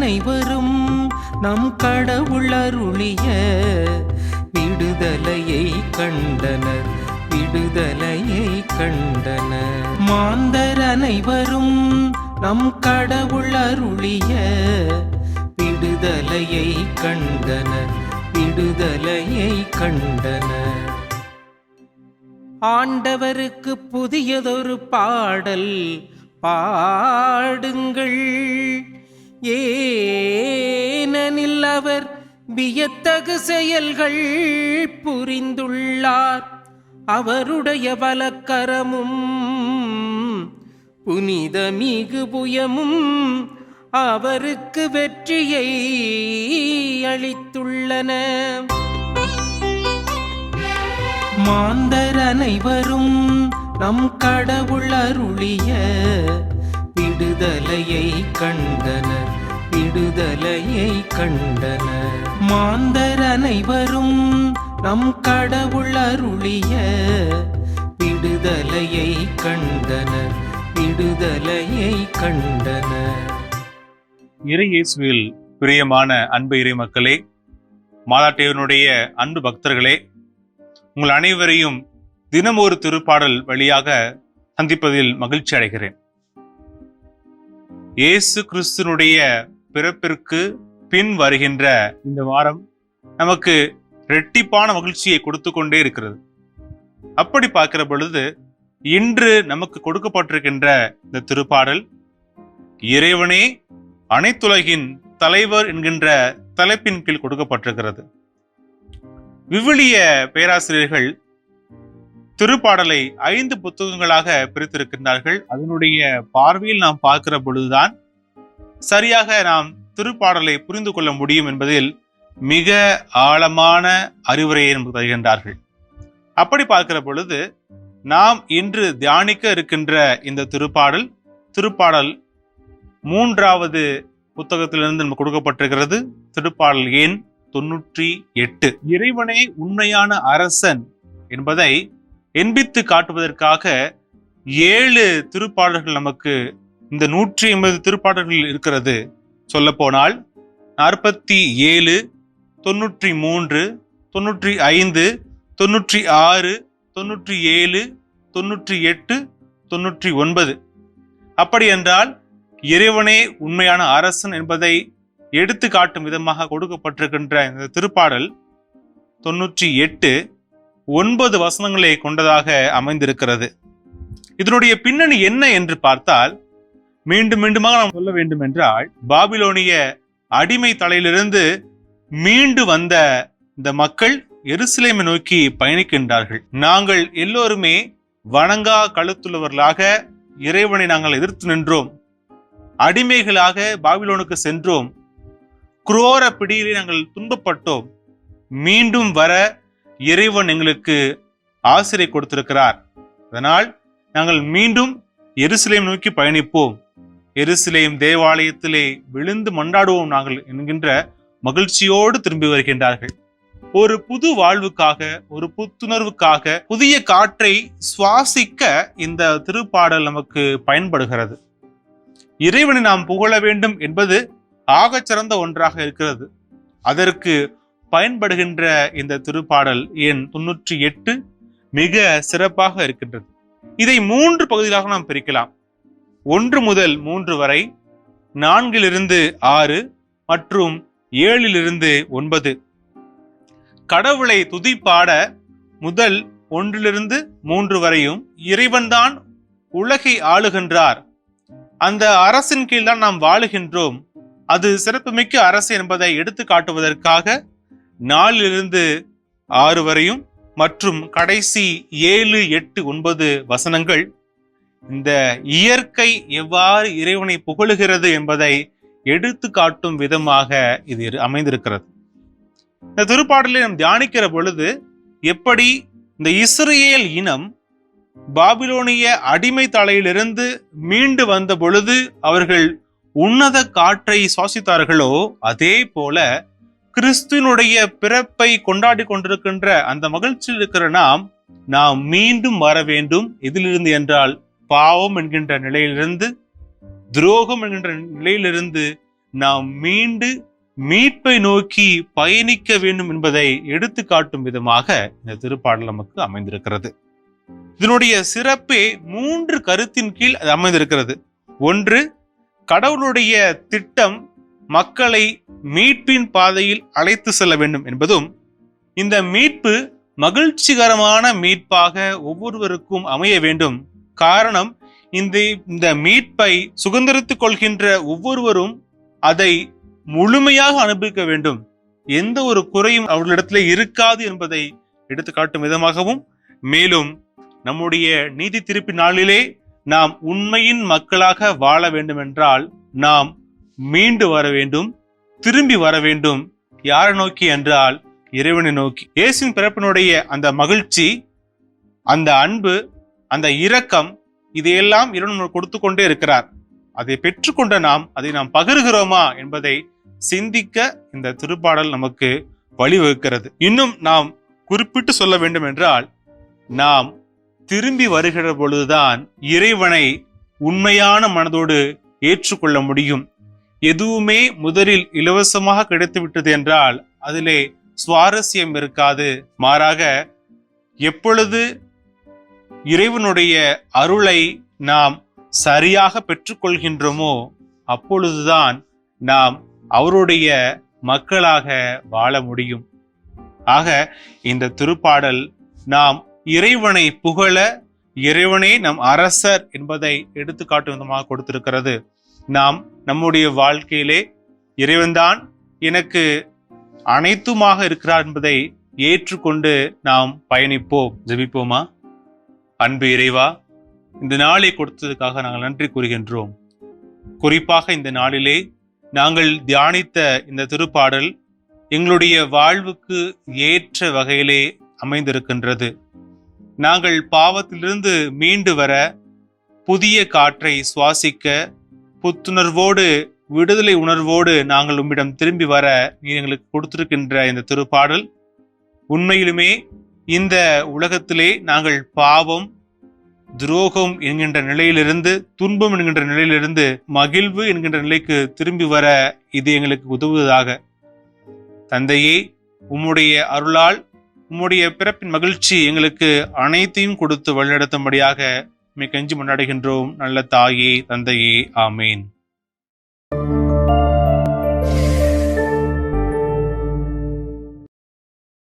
அனைவரும் நம் கடவுள் அருளிய விடுதலையை கண்டனர், விடுதலையை கண்டனர். மாந்தர் அனைவரும் நம் கடவுள் அருளிய விடுதலையை கண்டனர், விடுதலையை கண்டனர். ஆண்டவருக்கு புதியதொரு பாடல் பாடுங்கள், ஏனெனில் அவர் வியத்தகு செயல்கள் புரிந்துள்ளார். அவருடைய வலக்கரமும் புனித மிகு புயமும் அவருக்கு வெற்றியை அளித்துள்ளன. மாந்தர் அனைவரும் நம் கடவுள் அருளிய விடுதலையை கண்டனர், விடுதலையை கண்டனர். மாந்தர் அனைவரும் நம் கடவுள் அருளிய விடுதலையை கண்டனர், விடுதலையை கண்டனர். இறை இயேசுவில் பிரியமான அன்பு இறை மக்களே, மாதாட்டேவனுடைய அன்பு பக்தர்களே, உங்கள் அனைவரையும் தினம் ஒரு திருப்பாடல் வழியாக சந்திப்பதில் மகிழ்ச்சி அடைகிறேன். இயேசு கிறிஸ்துனுடைய பிறப்பிற்கு பின் வருகின்ற இந்த வாரம் நமக்கு இரட்டிப்பான மகிழ்ச்சியை கொடுத்து கொண்டே இருக்கிறது. அப்படி பார்க்கிற பொழுது இன்று நமக்கு கொடுக்கப்பட்டிருக்கின்ற இந்த திருப்பாடல் இறைவனே அனைத்துலகின் தலைவர் என்கின்ற தலைப்பின் கீழ் கொடுக்கப்பட்டிருக்கிறது. விவிலிய பேராசிரியர்கள் திருப்பாடலை 5 புத்தகங்களாக பிரித்திருக்கின்றார்கள். அதனுடைய பார்வையில் நாம் பார்க்கிற பொழுதுதான் சரியாக நாம் திருப்பாடலை புரிந்து கொள்ள முடியும் என்பதில் மிக ஆழமான அறிவுரையை நமக்கு தருகின்றார்கள். அப்படி பார்க்கிற பொழுது நாம் இன்று தியானிக்க இருக்கின்ற இந்த திருப்பாடல் 3வது புத்தகத்திலிருந்து நமக்கு கொடுக்கப்பட்டிருக்கிறது. திருப்பாடல் எண் 98. இறைவனே உண்மையான அரசன் என்பதை எண்பித்து காட்டுவதற்காக 7 திருப்பாடல்கள் நமக்கு இந்த 180 திருப்பாடல்கள் இருக்கிறது. சொல்ல போனால் 47, 93, 95, 96, 97, 98, 99. அப்படி என்றால் இறைவனே உண்மையான அரசன் என்பதை எடுத்து காட்டும் விதமாக கொடுக்கப்பட்டிருக்கின்ற இந்த திருப்பாடல் 98 9 வசனங்களை கொண்டதாக அமைந்திருக்கிறது. இதனுடைய பின்னணி என்ன என்று பார்த்தால், மீண்டும் மீண்டுமாக நாம் சொல்ல வேண்டும் என்றால், பாபிலோனிய அடிமை தலையிலிருந்து மீண்டு வந்த இந்த மக்கள் எருசலேமை நோக்கி பயணிக்கின்றார்கள். நாங்கள் எல்லோருமே வணங்கா கழுத்துள்ளவர்களாக இறைவனை நாங்கள் எதிர்த்து நின்றோம், அடிமைகளாக பாபிலோனுக்கு சென்றோம், குரோர பிடியிலே நாங்கள் துன்பப்பட்டோம், மீண்டும் வர இறைவன் எங்களுக்கு ஆசிரியை கொடுத்திருக்கிறார். அதனால் நாங்கள் மீண்டும் எருசலேம் நோக்கி பயணிப்போம், எருசலேம் தேவாலயத்திலே விழுந்து மன்றாடுவோம் நாங்கள் என்கின்ற மகிழ்ச்சியோடு திரும்பி வருகின்றார்கள். ஒரு புது வாழ்வுக்காக, ஒரு புத்துணர்வுக்காக, புதிய காற்றை சுவாசிக்க இந்த திருப்பாடல் நமக்கு பயன்படுகிறது. இறைவனை நாம் புகழ வேண்டும் என்பது ஆகச்சிறந்த ஒன்றாக இருக்கிறது. அதற்கு பயன்படுகின்ற இந்த திருப்பாடல் எண் 98 மிக சிறப்பாக இருக்கின்றது. இதை 3 பகுதிகளாக நாம் பிரிக்கலாம். 1 முதல் 3 வரை, 4 6 மற்றும் 7 9. கடவுளை துதிப்பாட முதல் 1 3 வரையும் இறைவன்தான் உலகை ஆளுகின்றார், அந்த அரசின் கீழ் தான் நாம் வாழுகின்றோம், அது சிறப்புமிக்க அரசு என்பதை எடுத்து காட்டுவதற்காக 4 6 வரையும் மற்றும் கடைசி 7 8 9 வசனங்கள் இந்த இயற்கை எவ்வாறு இறைவனை புகழுகிறது என்பதை எடுத்து காட்டும் விதமாக இது அமைந்திருக்கிறது. இந்த திருப்பாடலை நாம் தியானிக்கிற பொழுது எப்படி இந்த இஸ்ரேல் இனம் பாபிலோனிய அடிமை தலையிலிருந்து மீண்டு வந்த பொழுது அவர்கள் உன்னத காற்றை சுவாசித்தார்களோ, அதே போல கிறிஸ்துவனுடைய பிறப்பை கொண்டாடி கொண்டிருக்கின்ற அந்த மகிழ்ச்சியில் இருக்கிற நாம் மீண்டும் வர வேண்டும். எதிலிருந்து என்றால், பாவம் என்கின்ற நிலையிலிருந்து, துரோகம் என்கின்ற நிலையிலிருந்து நாம் மீண்டு மீட்பை நோக்கி பயணிக்க வேண்டும் என்பதை எடுத்து காட்டும் விதமாக இந்த திருப்பாடல் நமக்கு அமைந்திருக்கிறது. இதனுடைய சிறப்பே 3 கருத்தின் கீழ் அது அமைந்திருக்கிறது. ஒன்று, கடவுளுடைய திட்டம் மக்களை மீட்பின் பாதையில் அழைத்து செல்ல வேண்டும் என்பதும், இந்த மீட்பு மகிழ்ச்சிகரமான மீட்பாக ஒவ்வொருவருக்கும் அமைய வேண்டும். காரணம், இந்த மீட்பை சுதந்திரித்துக் கொள்கின்ற ஒவ்வொருவரும் அதை முழுமையாக அனுபவிக்க வேண்டும், எந்த ஒரு குறையும் அவர்களிடத்திலே இருக்காது என்பதை எடுத்து காட்டும் விதமாகவும், மேலும் நம்முடைய நீதி தீர்ப்பு நாளிலே நாம் உண்மையின் மக்களாக வாழ வேண்டும் என்றால் நாம் மீண்டு வர வேண்டும், திரும்பி வர வேண்டும். யாரை நோக்கி என்றால் இறைவனை நோக்கி. இயேசுவின் பிறப்பினுடைய அந்த மகிழ்ச்சி, அந்த அன்பு, அந்த இரக்கம், இதையெல்லாம் இறைவன் கொடுத்து கொண்டே இருக்கிறார். அதை பெற்றுக்கொண்ட அதை நாம் பகிர்கிறோமா என்பதை சிந்திக்க இந்த திருப்பாடல் நமக்கு வழிவகுக்கிறது. இன்னும் நாம் குறிப்பிட்டு சொல்ல வேண்டும் என்றால், நாம் திரும்பி வருகிற பொழுதுதான் இறைவனை உண்மையான மனதோடு ஏற்றுக்கொள்ள முடியும். எதுவுமே முதலில் இலவசமாக கிடைத்து விட்டது என்றால் அதிலே சுவாரஸ்யம் இருக்காது. மாறாக எப்பொழுது இறைவனுடைய அருளை நாம் சரியாக பெற்றுக்கொள்கின்றோமோ அப்பொழுதுதான் நாம் அவருடைய மக்களாக வாழ முடியும். ஆக இந்த திருப்பாடல் நாம் இறைவனை புகழ, இறைவனே நம் அரசர் என்பதை எடுத்து காட்டும் விதமாக கொடுத்திருக்கிறது. நாம் நம்முடைய வாழ்க்கையிலே இறைவன்தான் எனக்கு அனைத்துமாக இருக்கிறார் என்பதை ஏற்றுக்கொண்டு நாம் பயணிப்போம். ஜெபிப்போமா? அன்பு இறைவா, இந்த நாளை கொடுத்ததுக்காக நாங்கள் நன்றி கூறுகின்றோம். குறிப்பாக இந்த நாளிலே நாங்கள் தியானித்த இந்த திருப்பாடல் எங்களுடைய வாழ்வுக்கு ஏற்ற வகையிலே அமைந்திருக்கின்றது. நாங்கள் பாவத்திலிருந்து மீண்டு வர, புதிய காற்றை சுவாசிக்க, புத்துணர்வோடு, விடுதலை உணர்வோடு நாங்கள் உம்மிடம் திரும்பி வர நீ எங்களுக்கு கொடுத்திருக்கின்ற இந்த திருப்பாடல் உண்மையிலுமே இந்த உலகத்திலே நாங்கள் பாவம், துரோகம் என்கின்ற நிலையிலிருந்து, துன்பம் என்கின்ற நிலையிலிருந்து மகிழ்வு என்கின்ற நிலைக்கு திரும்பி வர இது எங்களுக்கு உதவுவதாக. தந்தையே, உம்முடைய அருளால் உம்முடைய பிறப்பின் மகிழ்ச்சி எங்களுக்கு அனைத்தையும் கொடுத்து வழிநடத்தும்படியாக கெஞ்சி கொண்டாடுகின்றோம். நல்ல தாயே, தந்தையே, ஆமேன்.